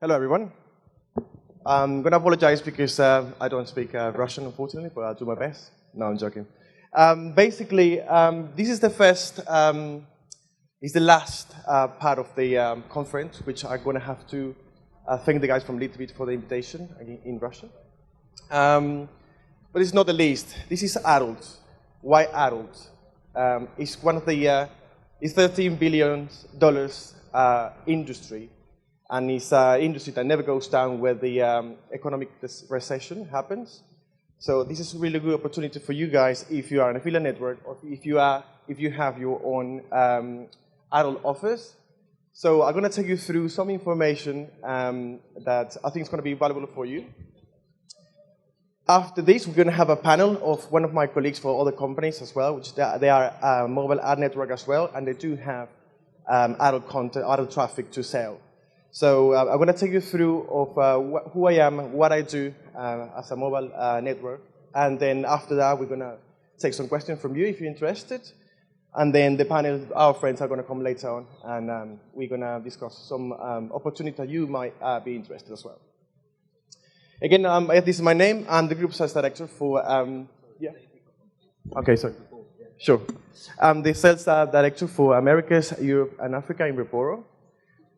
Hello, everyone. I'm going to apologize because I don't speak Russian, unfortunately, but I'll do my best. No, I'm joking. This is the first, is the last part of the conference, which I'm going to have to thank the guys from Litvit for the invitation in Russia. But it's not the least. This is adults. Why adults? It's one of the, it's $13 billion industry. And it's an industry that never goes down where the economic recession happens. So this is a really good opportunity for you guys if you are an affiliate network or if you have your own adult offers. So I'm going to take you through some information that I think is going to be valuable for you. After this, we're going to have a panel of one of my colleagues for other companies as well, which they are a mobile ad network as well, and they do have adult content, adult traffic to sell. So I'm going to take you through of who I am, what I do as a mobile network, and then after that we're going to take some questions from you if you're interested, and then the panel, our friends are going to come later on, and we're going to discuss some opportunities that you might be interested as well. Again, this is my name. I'm the group sales director for, yeah. Okay, sorry. Sure. I'm the sales director for Americas, Europe, and Africa in Reporo.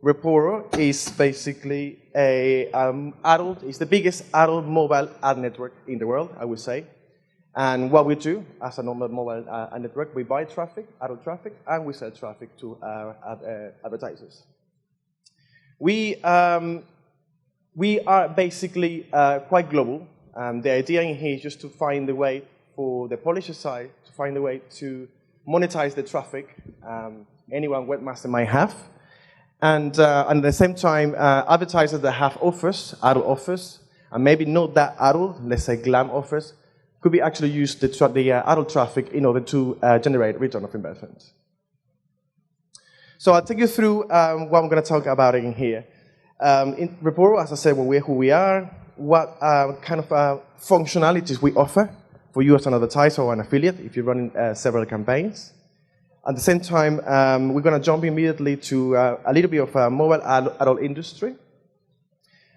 Reporo is basically it's the biggest adult mobile ad network in the world, I would say. And what we do as a normal mobile ad network, we buy traffic, adult traffic, and we sell traffic to advertisers. We are basically quite global. The idea in here is just to find a way for the publisher side to find a way to monetize the traffic anyone webmaster might have. And at the same time, advertisers that have offers, adult offers, and maybe not that adult, let's say glam offers, could be actually use the adult traffic in order to generate return of investment. So I'll take you through what I'm going to talk about in here. In Reporo, as I said, who we are, what kind of functionalities we offer for you as an advertiser or an affiliate if you're running several campaigns. At the same time, we're going to jump immediately to a little bit of a mobile adult industry.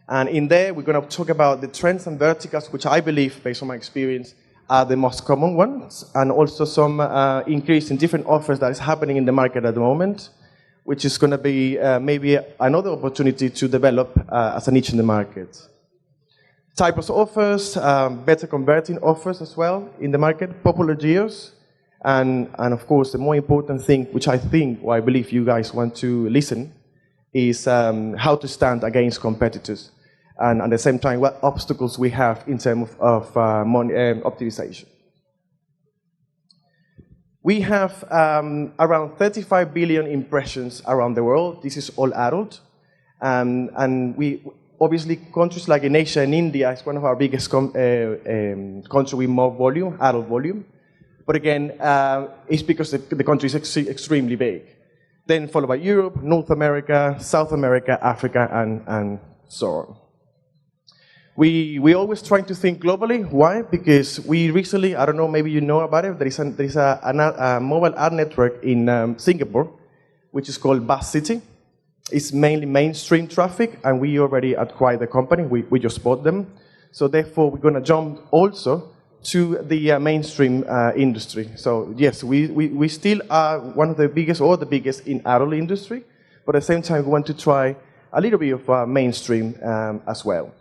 And in there, we're going to talk about the trends and verticals, which I believe, based on my experience, are the most common ones, and also some increase in different offers that is happening in the market at the moment, which is going to be maybe another opportunity to develop as a niche in the market. Types of offers, better converting offers as well in the market, popular geos, and of course, the more important thing, which I think, or I believe you guys want to listen, is how to stand against competitors. And at the same time, what obstacles we have in terms of optimization. We have around 35 billion impressions around the world. This is all adult. And we, obviously, countries like in Asia and India is one of our biggest countries with more volume, adult volume. But again, it's because the country is extremely big. Then followed by Europe, North America, South America, Africa, and so on. We always trying to think globally. Why? Because we recently, I don't know, maybe you know about it, there is a mobile ad network in Singapore, which is called Bus City. It's mainly mainstream traffic, and we already acquired the company. We just bought them. So therefore, we're going to jump also to the mainstream industry. So yes, we still are one of the biggest or the biggest in adult industry, but at the same time we want to try a little bit of mainstream as well.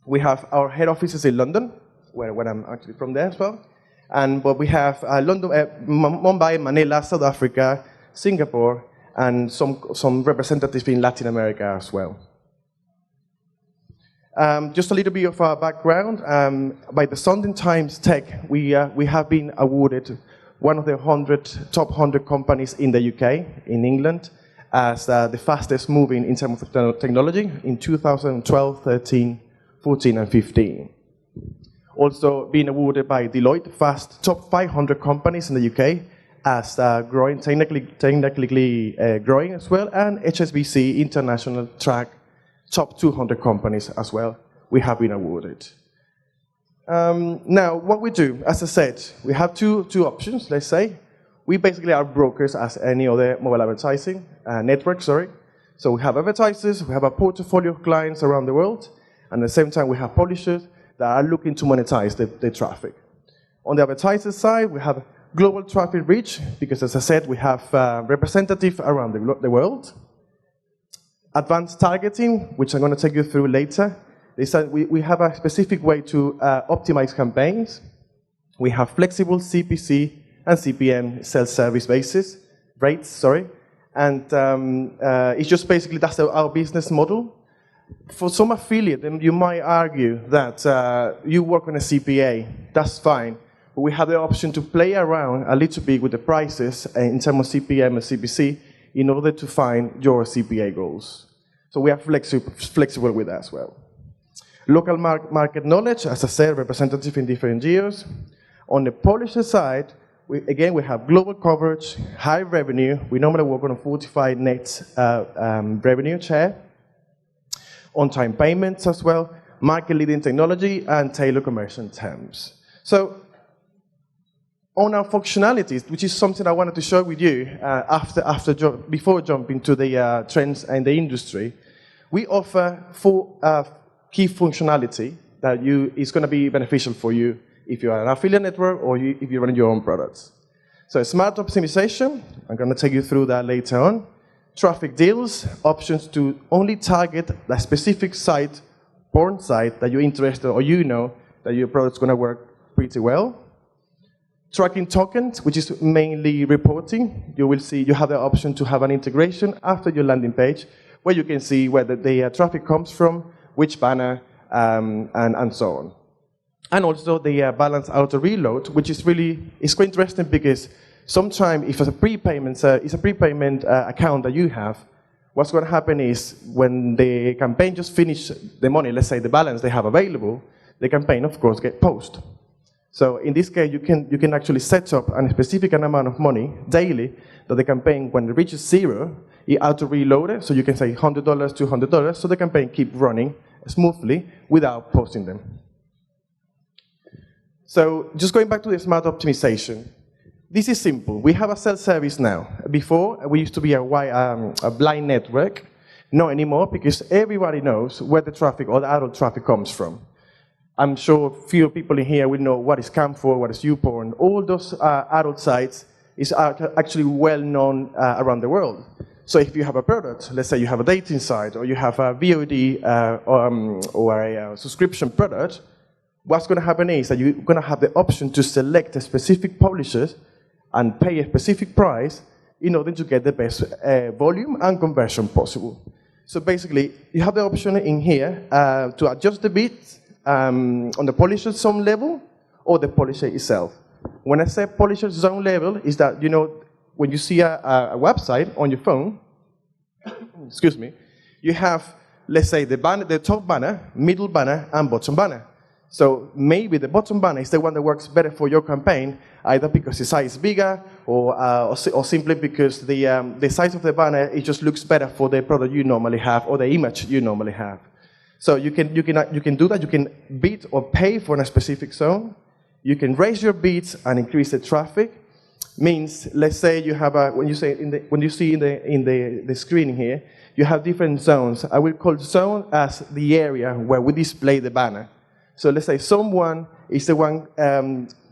We have our head offices in London, where I'm actually from there as well, but we have London, Mumbai, Manila, South Africa, Singapore, and some representatives in Latin America as well. Just a little bit of our background. By the Sunday Times Tech, we have been awarded one of the top 100 companies in the UK, in England, as the fastest moving in terms of technology in 2012, 13, 14, and 15. Also being awarded by Deloitte, top 500 companies in the UK, as growing, technically growing as well, and HSBC International Track, top 200 companies as well, we have been awarded. Now, what we do, as I said, we have two options, let's say. We basically are brokers as any other mobile advertising network, sorry. So we have advertisers, we have a portfolio of clients around the world, and at the same time we have publishers that are looking to monetize the traffic. On the advertiser side, we have global traffic reach, because as I said, we have representatives around the world. Advanced targeting, which I'm going to take you through later. We have a specific way to optimize campaigns. We have flexible CPC and CPM self-service rates, and it's just basically that's our business model. For some affiliate, then you might argue that you work on a CPA, that's fine, but we have the option to play around a little bit with the prices in terms of CPM and CPC in order to find your CPA goals. So we are flexible with that as well. Local market knowledge, as I said, representative in different geos. On the publisher side, we have global coverage, high revenue. We normally work on a 45 net revenue share. On-time payments as well, market-leading technology, and tailored commercial terms. So, on our functionalities, which is something I wanted to share with you before jumping to the trends in the industry, we offer 4 key functionality that is going to be beneficial for you if you are an affiliate network or if you're running your own products. So smart optimization, I'm going to take you through that later on. Traffic deals, options to only target a specific site, porn site that you're interested or you know that your product's going to work pretty well. Tracking tokens, which is mainly reporting. You will see you have the option to have an integration after your landing page where you can see where the traffic comes from, which banner, and so on. And also the balance auto reload, which is quite interesting because sometimes if it's a prepayment account that you have, what's going to happen is when the campaign just finishes the money, let's say the balance they have available, the campaign of course get paused. So in this case, you can actually set up a specific amount of money daily that the campaign, when it reaches 0, it auto reloaded, so you can say $100, $200, so the campaign keeps running smoothly without pausing them. So just going back to the smart optimization, this is simple. We have a self-service now. Before, we used to be a blind network. Not anymore, because everybody knows where the traffic or the adult traffic comes from. I'm sure few people in here will know what is Camphor, what is YouPorn. All those adult sites is actually well known around the world. So if you have a product, let's say you have a dating site, or you have a VOD or a subscription product, what's going to happen is that you're going to have the option to select a specific publisher and pay a specific price in order to get the best volume and conversion possible. So basically, you have the option in here to adjust the bits on the publisher zone level or the publisher itself. When I say publisher zone level, is that, you know, when you see a website on your phone, excuse me, you have, let's say, the top banner, middle banner, and bottom banner. So maybe the bottom banner is the one that works better for your campaign, either because the size is bigger or simply because the size of the banner, it just looks better for the product you normally have or the image you normally have. So you can do that. You can bid or pay for a specific zone. You can raise your bids and increase the traffic. Means, let's say you have when you see in the screen here, you have different zones. I will call zone as the area where we display the banner. So let's say someone is the one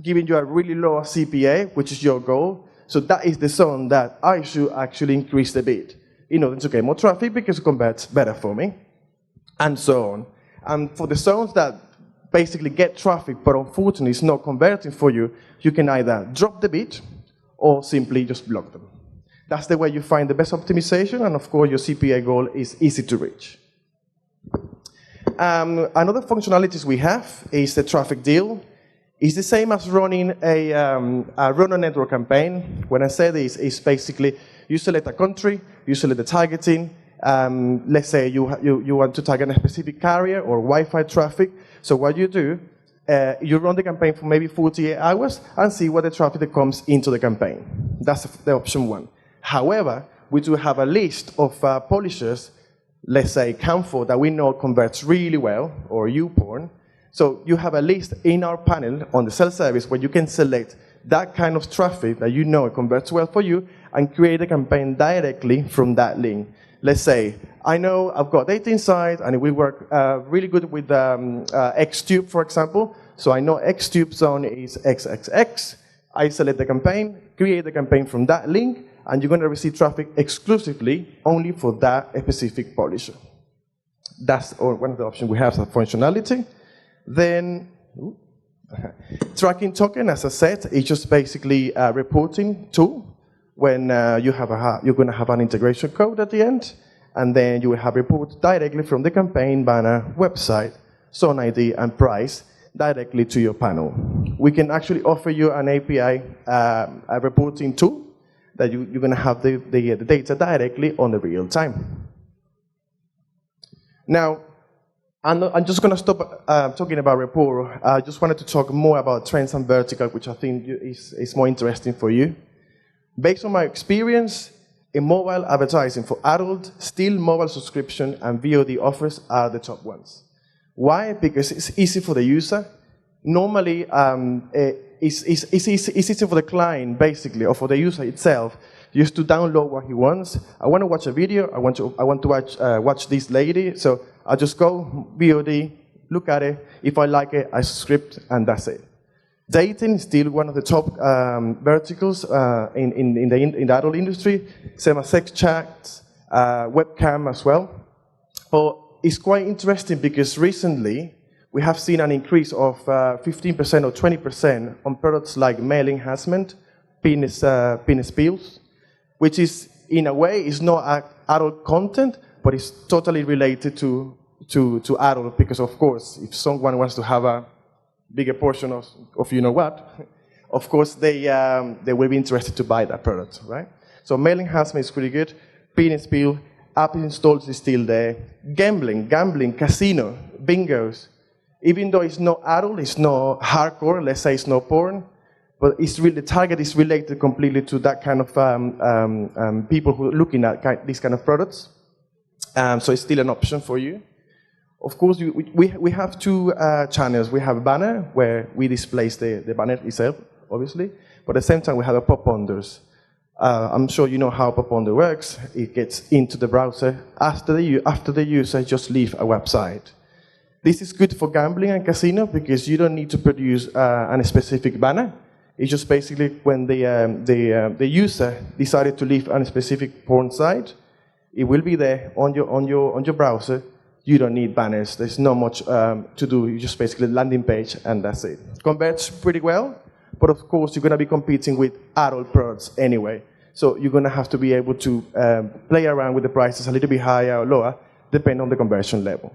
giving you a really low CPA, which is your goal. So that is the zone that I should actually increase the bid in order to get more traffic because it converts better for me, and so on. And for the zones that basically get traffic, but unfortunately it's not converting for you, you can either drop the bid or simply just block them. That's the way you find the best optimization, and of course your CPA goal is easy to reach. Another functionalities we have is the traffic deal. It's the same as running a network campaign. When I say this, it's basically you select a country, you select the targeting. Let's say you want to target a specific carrier or Wi-Fi traffic. So what you do, you run the campaign for maybe 48 hours and see what the traffic that comes into the campaign. That's the option 1. However, we do have a list of publishers, let's say Camphor, that we know converts really well, or YouPorn. So you have a list in our panel on the self-service where you can select that kind of traffic that you know converts well for you and create a campaign directly from that link. Let's say, I know I've got data inside, and it will work really good with Xtube, for example. So I know Xtube zone is XXX. I select the campaign, create the campaign from that link, and you're going to receive traffic exclusively only for that specific publisher. That's one of the options we have as a functionality. Then, tracking token, as I said, is just basically a reporting tool. When you're going to have an integration code at the end, and then you will have reports directly from the campaign, banner, website, zone ID, and price directly to your panel. We can actually offer you an API, a reporting tool, that you're going to have the data directly on the real time. Now, I'm just going to stop talking about Reporo. I just wanted to talk more about trends and vertical, which I think is more interesting for you. Based on my experience, in mobile advertising for adult, still mobile subscription and VOD offers are the top ones. Why? Because it's easy for the user. Normally, it's easy for the client, basically, or for the user itself, just to download what he wants. I want to watch a video. I want to watch this lady. So I just go VOD, look at it. If I like it, I subscribe, and that's it. Dating is still one of the top verticals in the adult industry. Same as sex chats, webcam as well. But it's quite interesting because recently we have seen an increase of 15% or 20% on products like male enhancement, penis pills, which is, in a way, is not adult content, but it's totally related to adult, because of course, if someone wants to have a bigger portion of you know what, of course they will be interested to buy that product, right? So male enhancement is pretty good. Penis pill, app installs is still there. Gambling, casino, bingos. Even though it's not adult, it's not hardcore, let's say it's not porn, but it's really, the target is related completely to that kind of people who are looking at these kind of products. So it's still an option for you. Of course, we have two channels. We have a banner where we display the banner itself, obviously, but at the same time we have a pop-unders. I'm sure you know how pop-under works. It gets into the browser after the user just leave a website. This is good for gambling and casino because you don't need to produce a specific banner. It's just basically when the user decided to leave a specific porn site, it will be there on your browser. You don't need banners. There's not much to do. You just basically landing page, and that's it. Converts pretty well, but of course you're going to be competing with adult products anyway. So you're going to have to be able to play around with the prices a little bit higher or lower, depending on the conversion level.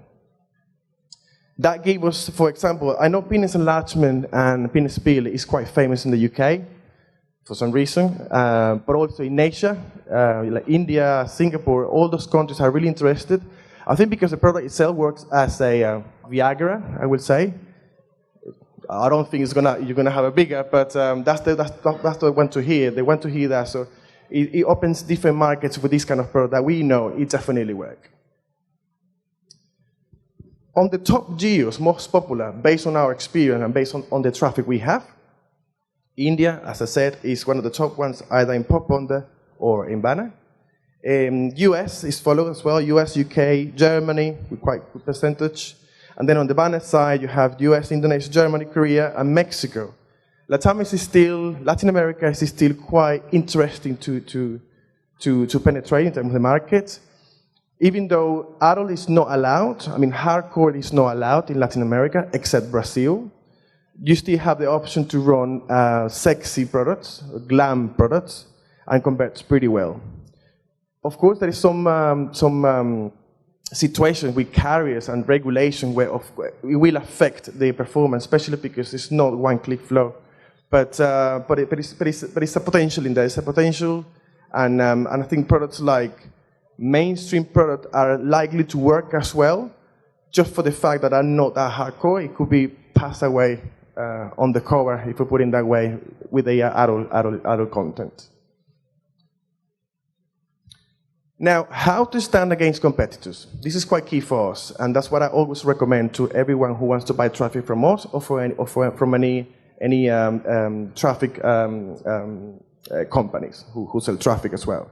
That gave us, for example, I know penis enlargement and penis pill is quite famous in the UK for some reason, but also in Asia, like India, Singapore, all those countries are really interested. I think because the product itself works as a Viagra, I would say. I don't think you're gonna have a bigger, but that's what they want to hear. They want to hear that, so it opens different markets with this kind of product that we know it definitely works. On the top geos, most popular, based on our experience and based on the traffic we have, India, as I said, is one of the top ones, either in pop-under or in banner. US is followed as well, US, UK, Germany, with quite good percentage. And then on the banner side, you have US, Indonesia, Germany, Korea, and Mexico. Latin America is still quite interesting to penetrate in terms of the market. Even though adult is not allowed, I mean hardcore is not allowed in Latin America, except Brazil, you still have the option to run sexy products, glam products, and converts pretty well. Of course, there is some situations with carriers and regulation where it will affect the performance, especially because it's not one-click flow. But it's a potential in there. It's a potential, and I think products like mainstream products are likely to work as well, just for the fact that are not that hardcore. It could be passed away on the cover, if we put it that way, with the adult content. Now, how to stand against competitors? This is quite key for us, and that's what I always recommend to everyone who wants to buy traffic from us or from any traffic companies who sell traffic as well.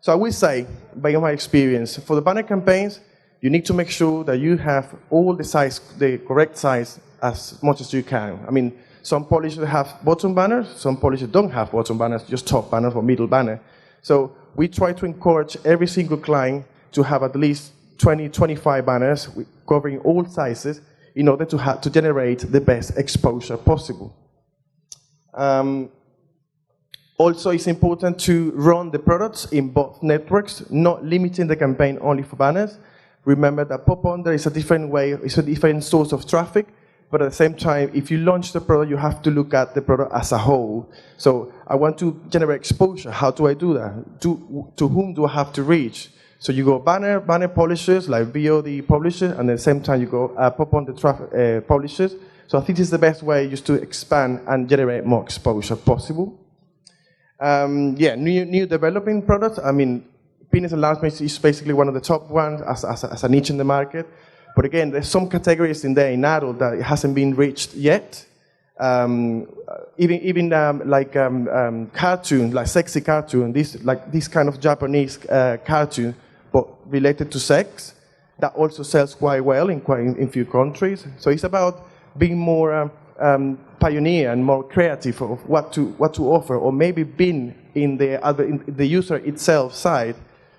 So I will say, by my experience, for the banner campaigns, you need to make sure that you have all the correct size as much as you can. I mean, some publishers have bottom banners, some publishers don't have bottom banners, just top banners or middle banner. So we try to encourage every single client to have at least 20, 25 banners covering all sizes in order to generate the best exposure possible. Also, it's important to run the products in both networks, not limiting the campaign only for banners. Remember that pop-under is a different way, it's a different source of traffic, but at the same time, if you launch the product, you have to look at the product as a whole. So I want to generate exposure. How do I do that? To whom do I have to reach? So you go banner publishers, like VOD publishers, and at the same time you go pop-under traffic publishers. So I think this is the best way just to expand and generate more exposure possible. New developing products. I mean, opinions and enlargement is basically one of the top ones as a niche in the market. But again, there's some categories in there in adult that it hasn't been reached yet. Even cartoons, like sexy cartoon, this kind of Japanese cartoon, but related to sex, that also sells quite well in few countries. So it's about being more pioneer and more creative of what to offer, or maybe being in the user itself side,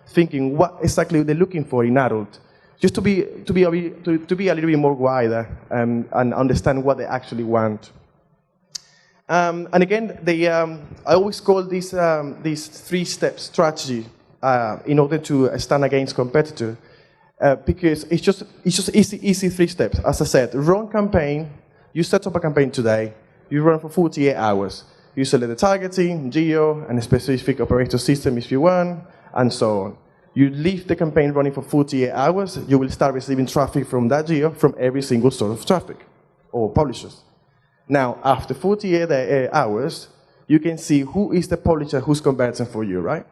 thinking what exactly they're looking for in adult, just to be a little bit more wider and understand what they actually want. And again, I always call this three-step strategy in order to stand against competitor, because it's just easy 3 steps. As I said, run campaign. You set up a campaign today. You run for 48 hours. You select the targeting, geo, and a specific operator system if you want, and so on. You leave the campaign running for 48 hours. You will start receiving traffic from that geo from every single source of traffic or publishers. Now, after 48 hours, you can see who is the publisher who's converting for you, right?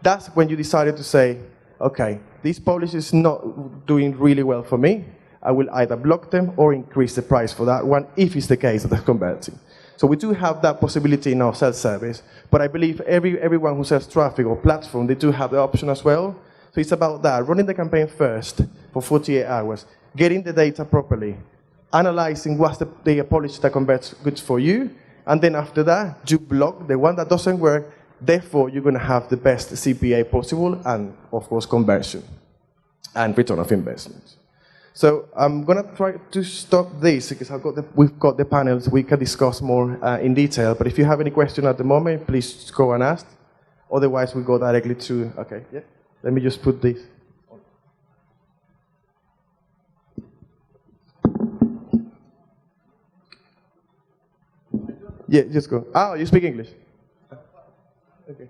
That's when you decided to say, okay, this publisher is not doing really well for me. I will either block them or increase the price for that one, if it's the case that they're converting. So we do have that possibility in our self-service, but I believe everyone who sells traffic or platform, they do have the option as well. So it's about that, running the campaign first for 48 hours, getting the data properly, analyzing what's the policy that converts goods for you, and then after that, you block the one that doesn't work, therefore you're going to have the best CPA possible, and of course conversion and return of investment. So I'm going to try to stop this because we've got the panels. We can discuss more in detail. But if you have any question at the moment, please go and ask. Otherwise, we go directly to, okay, yeah. Let me just put this on. Yeah, just go. Oh, you speak English? Okay.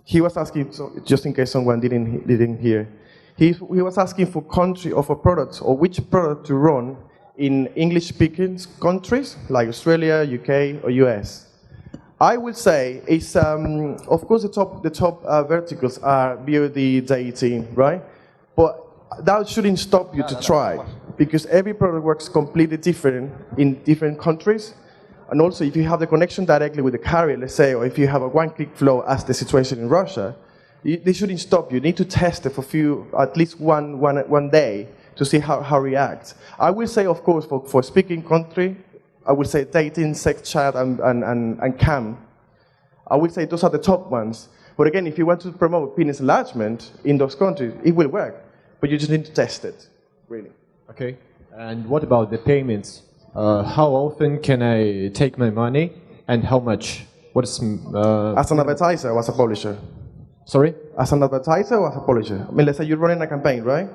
He was asking, so just in case someone didn't hear, he was asking for country or for products, or which product to run in English-speaking countries like Australia, UK, or US. I would say it's, of course, the top verticals are VOD, dating, right? But that shouldn't stop you to try, because every product works completely different in different countries. And also, if you have the connection directly with the carrier, let's say, or if you have a one-click flow as the situation in Russia, they shouldn't stop you. You need to test it for at least one day to see how it reacts. I will say, of course, for speaking country, I would say dating, sex chat, and cam. I would say those are the top ones. But again, if you want to promote penis enlargement in those countries, it will work. But you just need to test it, really. Okay. And what about the payments? How often can I take my money, and how much? What's as an advertiser or as a publisher? Sorry? As an advertiser or as a publisher? I mean, let's say you're running a campaign, right?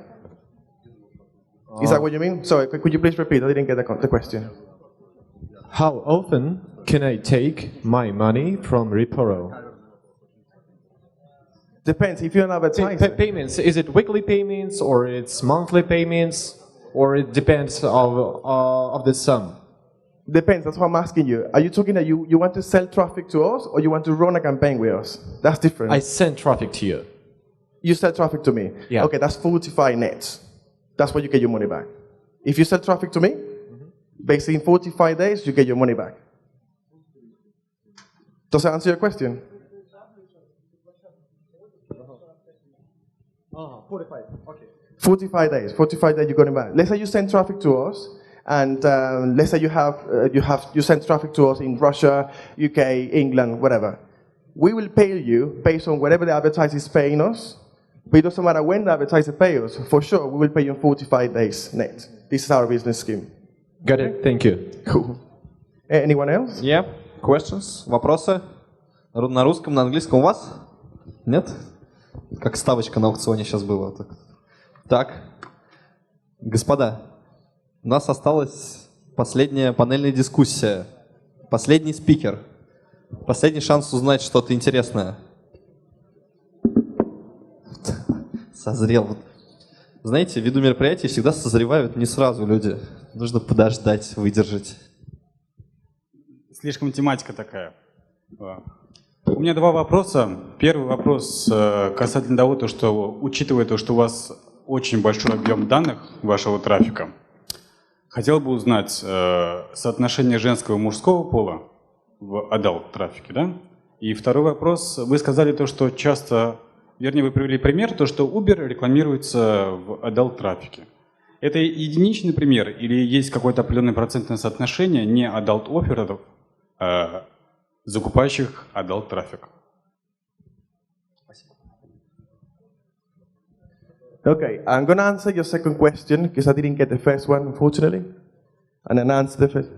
Is that what you mean? Sorry, could you please repeat? I didn't get the question. How often can I take my money from Reporo? Depends. If you're an advertiser. Payments. Is it weekly payments, or it's monthly payments, or it depends of the sum? Depends, that's what I'm asking you. Are you talking that you want to sell traffic to us or you want to run a campaign with us? That's different. I send traffic to you. You sell traffic to me? Yeah. Okay, that's 45 nets. That's where you get your money back. If you sell traffic to me, basically in 45 days, you get your money back. Does that answer your question? 45, okay. 45 days, you got it back. Let's say you send traffic to us, and let's say you send traffic to us in Russia, UK, England, whatever. We will pay you based on whatever the advertiser is paying us, but it doesn't matter when the advertiser pays us. For sure, we will pay you in 45 days net. This is our business scheme. Got it, thank you. Cool. Anyone else? Yeah, questions, вопросы? На русском, на английском у вас? Нет? Как ставочка на аукционе сейчас было. Так, господа, у нас осталась последняя панельная дискуссия. Последний спикер. Последний шанс узнать что-то интересное. Созрел. Знаете, ввиду мероприятий всегда созревают не сразу люди. Нужно подождать, выдержать. Слишком тематика такая. У меня два вопроса. Первый вопрос касательно того, что учитывая то, что у вас очень большой объем данных вашего трафика, хотел бы узнать соотношение женского и мужского пола в adult трафике, да? И второй вопрос. Вы сказали то, что часто, вернее, вы привели пример, то, что Uber рекламируется в adult трафике. Это единичный пример или есть какое-то определенное процентное соотношение не adult офферов, закупающих adult трафик? Okay, I'm going to answer your second question because I didn't get the first one, unfortunately. And then answer the first.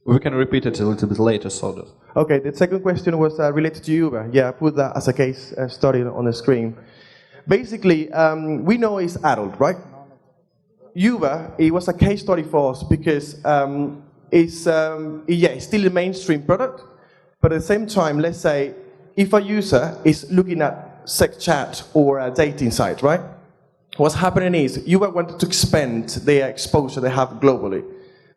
We can repeat it a little bit later, sort of. Okay, the second question was related to Uber. Yeah, I put that as a case study on the screen. Basically, we know it's adult, right? Uber, it was a case study for us because it's still a mainstream product, but at the same time, let's say, if a user is looking at sex chat or a dating site, right? What's happening is Uber wanted to expand their exposure they have globally.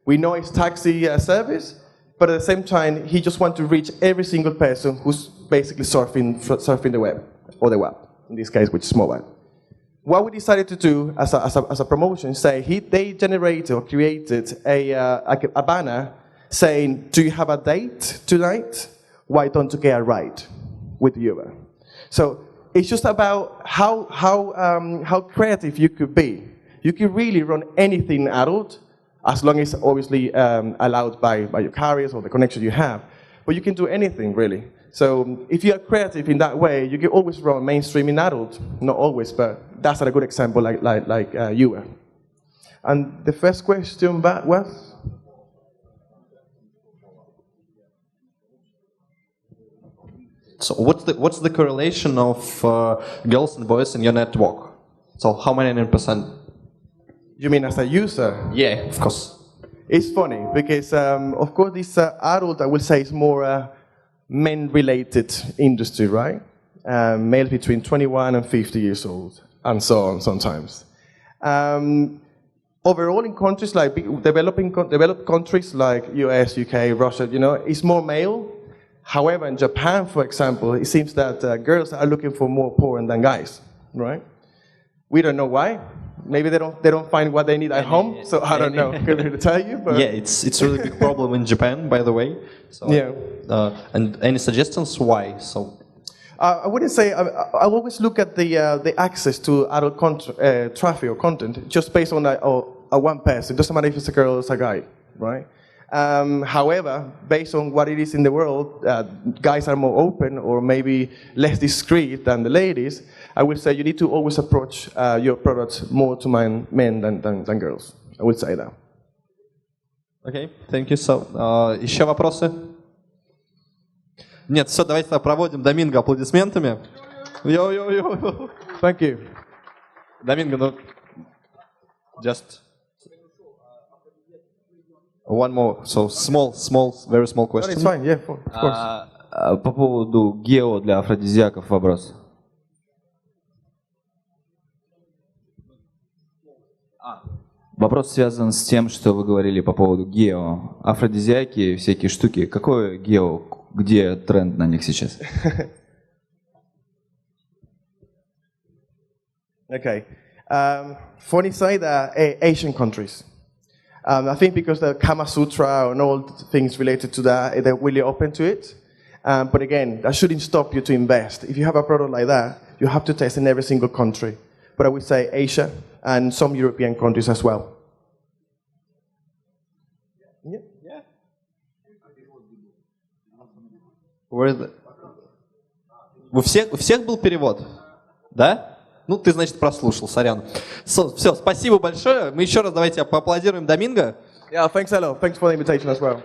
We know it's taxi service, but at the same time, he just wants to reach every single person who's basically surfing the web, or the web, in this case, which is mobile. What we decided to do as a promotion, they generated or created a banner saying, do you have a date tonight? Why don't you get a ride with Uber? So it's just about how creative you could be. You can really run anything adult, as long as obviously allowed by your carriers or the connection you have. But you can do anything, really. So if you are creative in that way, you can always run mainstream in adult. Not always, but that's a good example like you were. And the first question back was? So what's the correlation of girls and boys in your network? So how many %? You mean as a user? Yeah, of course. It's funny because, of course, this adult, I will say, is more men-related industry, right? Males between 21 and 50 years old, and so on sometimes. Overall, in countries like developed countries like US, UK, Russia, it's more male. However, in Japan, for example, it seems that girls are looking for more porn than guys, right? We don't know why. Maybe they don't find what they need at home, so I don't know. Couldn't tell you, but yeah, it's a really big problem in Japan, by the way. So, yeah. And any suggestions why? So I wouldn't say. I always look at the access to adult traffic or content just based on a one person. It doesn't matter if it's a girl or it's a guy, right? However, based on what it is in the world, guys are more open or maybe less discreet than the ladies. I would say you need to always approach your products more to men than girls. I would say that. Okay, thank you. So, еще вопросы? Нет, все, давайте проводим Доминго аплодисментами. Йо-йо-йо. Thank you. Domingo, just one more. So very small question. It's fine, yeah, of course. По поводу гео для афродизиаков вопрос. Вопрос связан с тем, что вы говорили по поводу гео. Афродизиаки, всякие штуки. Какое гео? Где тренд на них сейчас? Okay. Funny side, Asian countries. I think because the Kama Sutra and all the things related to that, they're really open to it. But again, that shouldn't stop you to invest. If you have a product like that, you have to test in every single country. But I would say Asia and some European countries as well. Yeah. У всех был перевод? Да? Ну, ты, значит, прослушал, сорян. Все, спасибо большое. Мы еще раз давайте поаплодируем Доминго. Yeah, thanks a lot. Thanks for the invitation as well.